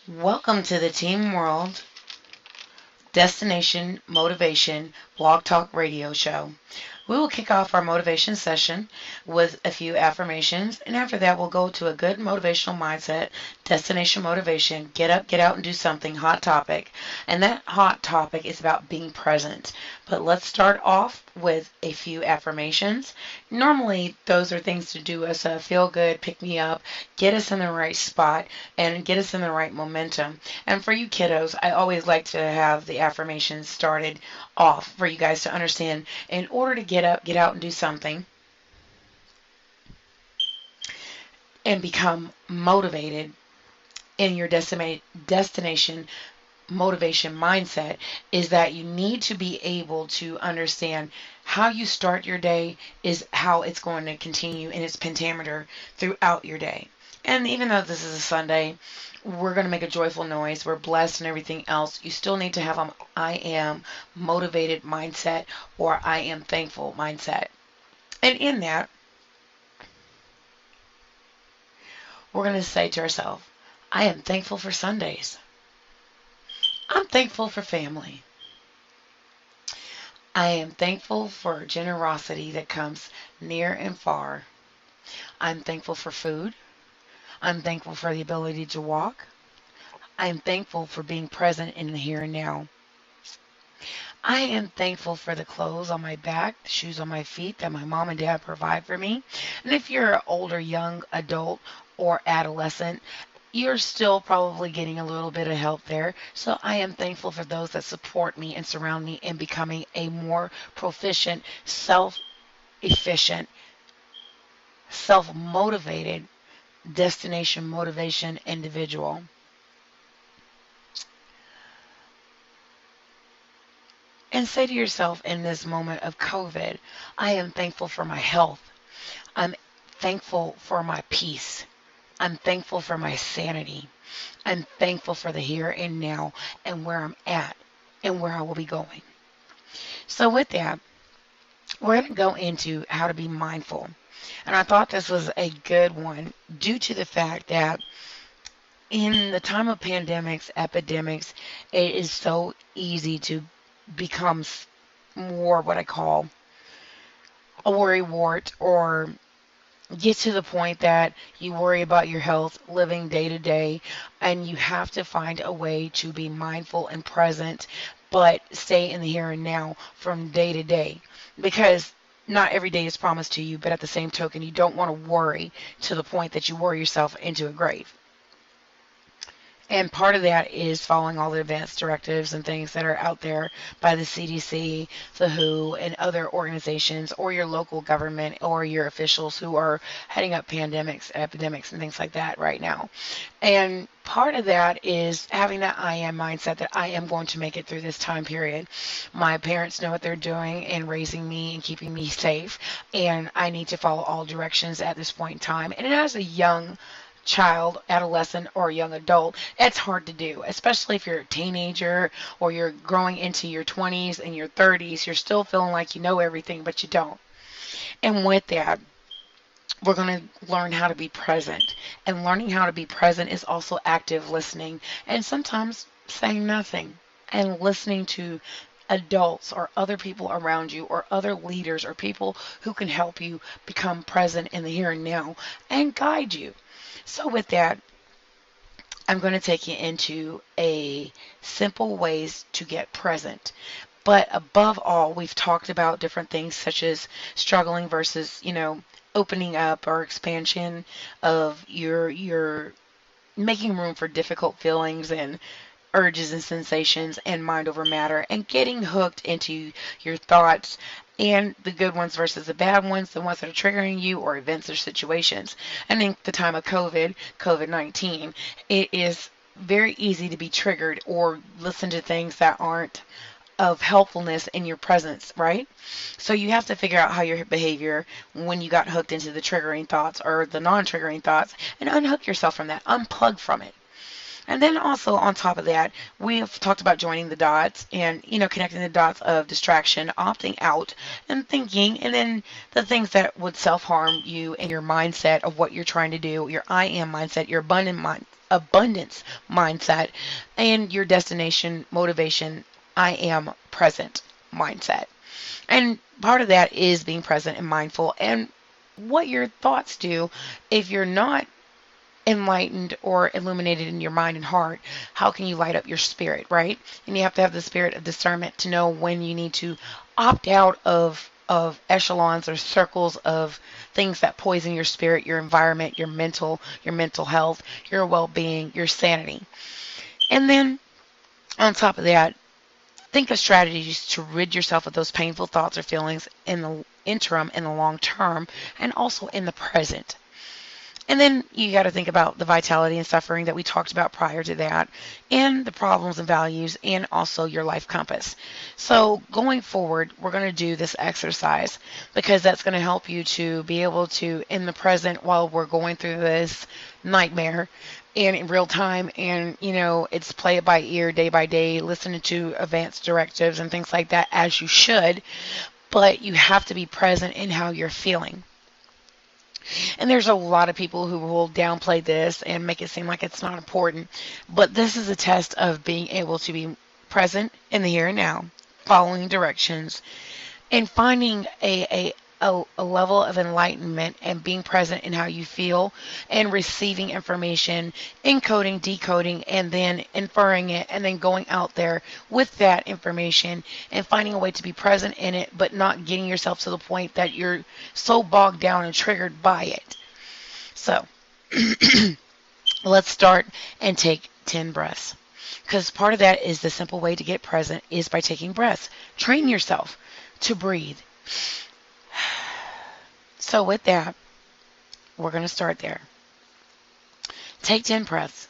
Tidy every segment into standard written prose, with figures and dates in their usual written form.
Welcome to the Team World Destination Motivation Blog Talk Radio Show. We will kick off our motivation session with a few affirmations, and after that, we'll go to a good motivational mindset, destination motivation, get up, get out, and do something, hot topic. And that hot topic is about being present. But let's start off with a few affirmations. Normally, those are things to do us feel good, pick me up, get us in the right spot, and get us in the right momentum. And for you kiddos, I always like to have the affirmations started off for you guys to understand. In order to get up, get out, and do something, and become motivated in your destination motivation mindset, is that you need to be able to understand how you start your day is how it's going to continue in its pentameter throughout your day. And even though this is a Sunday, we're going to make a joyful noise, we're blessed and everything else, you still need to have an I am motivated mindset or I am thankful mindset. And in that, we're going to say to ourselves, I am thankful for Sundays. I'm thankful for family. I am thankful for generosity that comes near and far. I'm thankful for food. I'm thankful for the ability to walk. I am thankful for being present in the here and now. I am thankful for the clothes on my back, the shoes on my feet that my mom and dad provide for me. And if you're an older, young adult or adolescent, you're still probably getting a little bit of help there. So I am thankful for those that support me and surround me in becoming a more proficient, self-efficient, self-motivated, destination motivation individual. And say to yourself in this moment of COVID, I am thankful for my health. I'm thankful for my peace. I'm thankful for my sanity. I'm thankful for the here and now and where I'm at and where I will be going. So with that, we're going to go into how to be mindful. And I thought this was a good one due to the fact that in the time of pandemics, epidemics, it is so easy to become more what I call a worry wart, or get to the point that you worry about your health living day to day, and you have to find a way to be mindful and present but stay in the here and now from day to day, because not every day is promised to you, but at the same token you don't want to worry to the point that you worry yourself into a grave. And part of that is following all the advanced directives and things that are out there by the CDC, the WHO, and other organizations, or your local government, or your officials who are heading up pandemics, epidemics, and things like that right now. And part of that is having that I am mindset that I am going to make it through this time period. My parents know what they're doing in raising me and keeping me safe, and I need to follow all directions at this point in time. And as a young child, adolescent, or young adult, it's hard to do, especially if you're a teenager or you're growing into your 20s and your 30s. You're still feeling like you know everything, but you don't. And with that, we're going to learn how to be present. And learning how to be present is also active listening and sometimes saying nothing and listening to adults or other people around you or other leaders or people who can help you become present in the here and now and guide you. So with that, I'm going to take you into a simple ways to get present. But above all, we've talked about different things such as struggling versus, opening up or expansion of your making room for difficult feelings and urges and sensations and mind over matter, and getting hooked into your thoughts and the good ones versus the bad ones, the ones that are triggering you or events or situations. I think the time of COVID-19, it is very easy to be triggered or listen to things that aren't of helpfulness in your presence, right? So you have to figure out how your behavior when you got hooked into the triggering thoughts or the non-triggering thoughts and unhook yourself from that, unplug from it. And then also on top of that, we've talked about joining the dots and, connecting the dots of distraction, opting out, and thinking, and then the things that would self-harm you and your mindset of what you're trying to do, your I am mindset, your abundance mindset, and your destination motivation, I am present mindset. And part of that is being present and mindful and what your thoughts do if you're not enlightened or illuminated in your mind and heart. How can you light up your spirit, right? And you have to have the spirit of discernment to know when you need to opt out of echelons or circles of things that poison your spirit, your environment, your mental health, your well-being, your sanity. And then on top of that, think of strategies to rid yourself of those painful thoughts or feelings in the interim, in the long term, and also in the present. And then you got to think about the vitality and suffering that we talked about prior to that, and the problems and values, and also your life compass. So going forward, we're going to do this exercise because that's going to help you to be able to, in the present, while we're going through this nightmare, and in real time, and it's play it by ear, day by day, listening to advanced directives and things like that, as you should, but you have to be present in how you're feeling. And there's a lot of people who will downplay this and make it seem like it's not important. But this is a test of being able to be present in the here and now, following directions, and finding a level of enlightenment and being present in how you feel and receiving information, encoding, decoding, and then inferring it, and then going out there with that information and finding a way to be present in it, but not getting yourself to the point that you're so bogged down and triggered by it. So let's start and take 10 breaths. Because part of that is the simple way to get present is by taking breaths. Train yourself to breathe. So with that, we're going to start there. Take 10 breaths.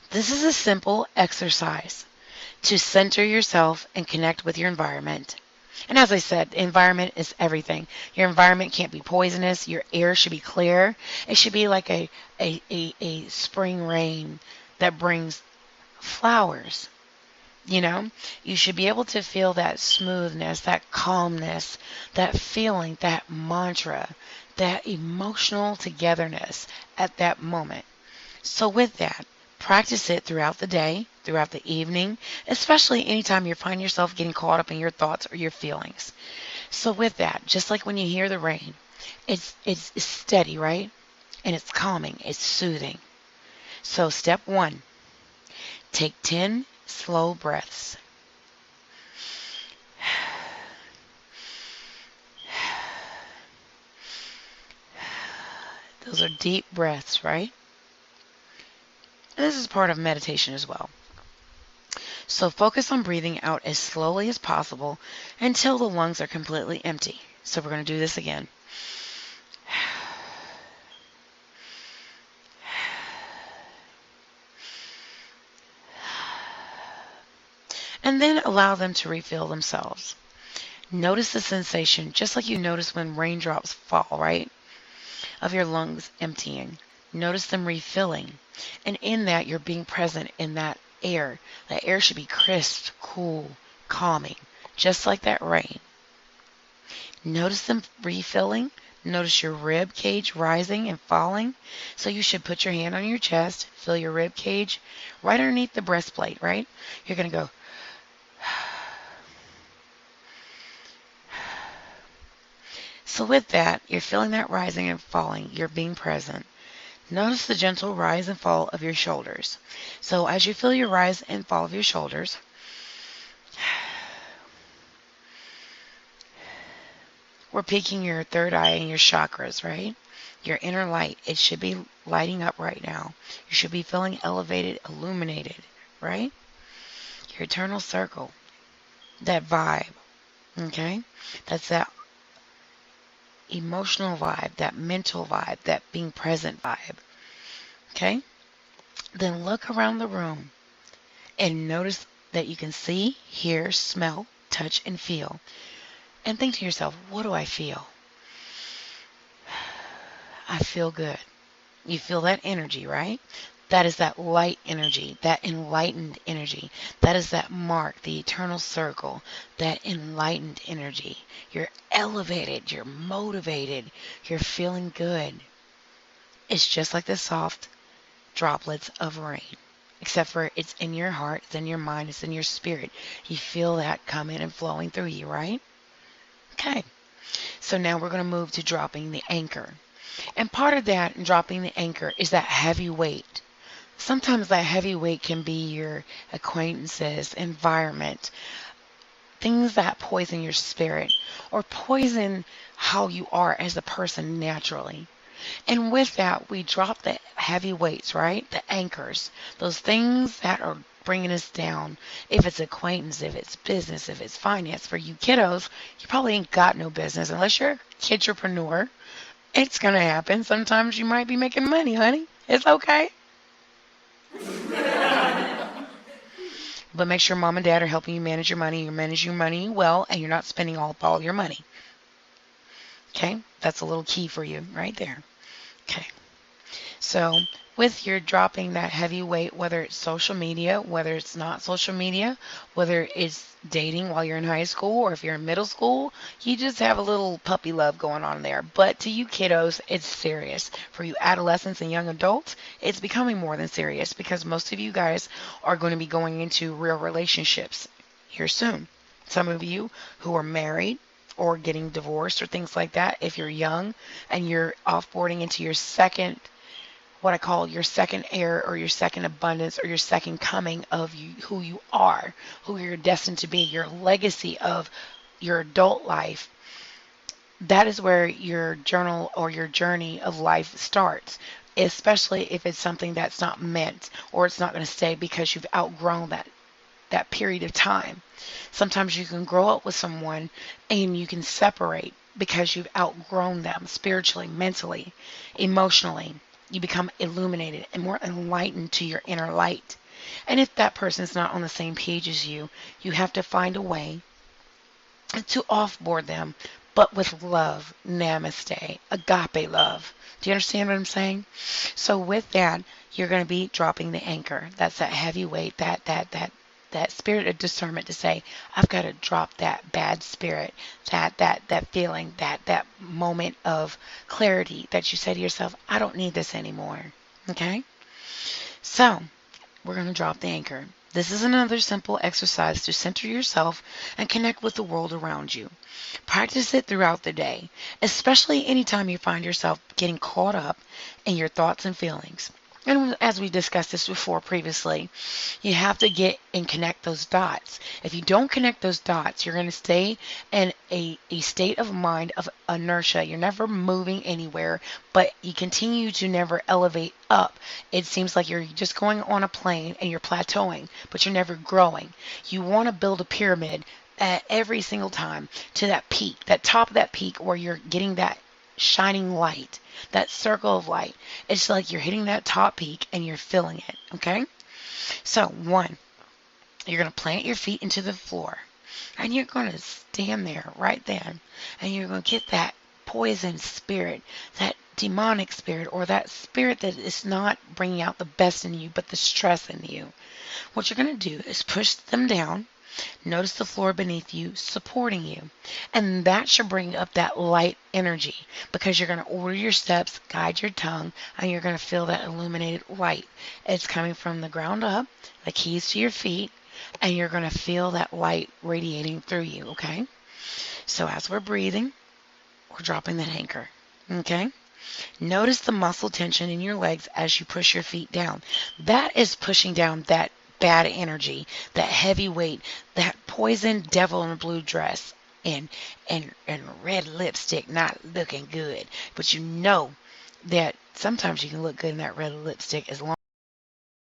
This is a simple exercise to center yourself and connect with your environment. And as I said, the environment is everything. Your environment can't be poisonous. Your air should be clear. It should be like a spring rain that brings flowers. You should be able to feel that smoothness, that calmness, that feeling, that mantra, that emotional togetherness at that moment. So with that, practice it throughout the day, throughout the evening, especially anytime you find yourself getting caught up in your thoughts or your feelings. So with that, just like when you hear the rain, it's steady, right? And it's calming, it's soothing. So step 1, take 10 slow breaths. Those are deep breaths, right? And this is part of meditation as well. So focus on breathing out as slowly as possible until the lungs are completely empty. So we're going to do this again. And then allow them to refill themselves. Notice the sensation, just like you notice when raindrops fall, right? Of your lungs emptying. Notice them refilling. And in that, you're being present in that air. That air should be crisp, cool, calming, just like that rain. Notice them refilling. Notice your rib cage rising and falling. So you should put your hand on your chest, feel your rib cage right underneath the breastplate, right? You're going to go. So with that, you're feeling that rising and falling. You're being present. Notice the gentle rise and fall of your shoulders. So as you feel your rise and fall of your shoulders, we're peaking your third eye and your chakras, right? Your inner light. It should be lighting up right now. You should be feeling elevated, illuminated, right? Your eternal circle. That vibe, okay? That's that emotional vibe, that mental vibe, that being present vibe. Okay? Then look around the room and notice that you can see, hear, smell, touch, and feel. And think to yourself, what do I feel? I feel good. You feel that energy, right? That is that light energy, that enlightened energy. That is that mark, the eternal circle, that enlightened energy. You're elevated, you're motivated, you're feeling good. It's just like the soft droplets of rain, except for it's in your heart, it's in your mind, it's in your spirit. You feel that coming and flowing through you, right? Okay. So now we're going to move to dropping the anchor. And part of that in dropping the anchor is that heavy weight. Sometimes that heavy weight can be your acquaintances, environment, things that poison your spirit or poison how you are as a person naturally. And with that, we drop the heavy weights, right? The anchors, those things that are bringing us down. If it's acquaintance, if it's business, if it's finance. For you kiddos, you probably ain't got no business unless you're a kidtrepreneur. It's going to happen. Sometimes you might be making money, honey. It's okay. But make sure mom and dad are helping you manage your money. You're managing your money well, and you're not spending all your money. Okay? That's a little key for you right there. Okay. So, with your dropping that heavy weight, whether it's social media, whether it's not social media, whether it's dating while you're in high school or if you're in middle school, you just have a little puppy love going on there. But to you kiddos, it's serious. For you adolescents and young adults, it's becoming more than serious because most of you guys are going to be going into real relationships here soon. Some of you who are married or getting divorced or things like that, if you're young and you're offboarding into your second, what I call your second air or your second abundance or your second coming of you, who you are, who you're destined to be, your legacy of your adult life. That is where your journal or your journey of life starts, especially if it's something that's not meant or it's not going to stay because you've outgrown that period of time. Sometimes you can grow up with someone and you can separate because you've outgrown them spiritually, mentally, emotionally. You become illuminated and more enlightened to your inner light. And if that person's not on the same page as you, you have to find a way to offboard them, but with love, namaste, agape love. Do you understand what I'm saying? So with that, you're going to be dropping the anchor. That's that heavy weight, that spirit of discernment to say, I've got to drop that bad spirit, that feeling, that moment of clarity that you say to yourself, I don't need this anymore. Okay? So, we're going to drop the anchor. This is another simple exercise to center yourself and connect with the world around you. Practice it throughout the day, especially anytime you find yourself getting caught up in your thoughts and feelings. And as we discussed this before previously, you have to get and connect those dots. If you don't connect those dots, you're going to stay in a state of mind of inertia. You're never moving anywhere, but you continue to never elevate up. It seems like you're just going on a plane and you're plateauing, but you're never growing. You want to build a pyramid at every single time to that peak, that top of that peak where you're getting that shining light, that circle of light. It's like you're hitting that top peak and you're feeling it, okay? So, one, you're going to plant your feet into the floor and you're going to stand there right then and you're going to get that poison spirit, that demonic spirit, or that spirit that is not bringing out the best in you but the stress in you. What you're going to do is push them down. Notice the floor beneath you supporting you. And that should bring up that light energy because you're going to order your steps, guide your tongue, and you're going to feel that illuminated light. It's coming from the ground up, the keys to your feet, and you're going to feel that light radiating through you, okay? So as we're breathing, we're dropping that anchor, okay? Notice the muscle tension in your legs as you push your feet down. That is pushing down that bad energy, that heavy weight, that poison devil in a blue dress and red lipstick not looking good. But you know that sometimes you can look good in that red lipstick as long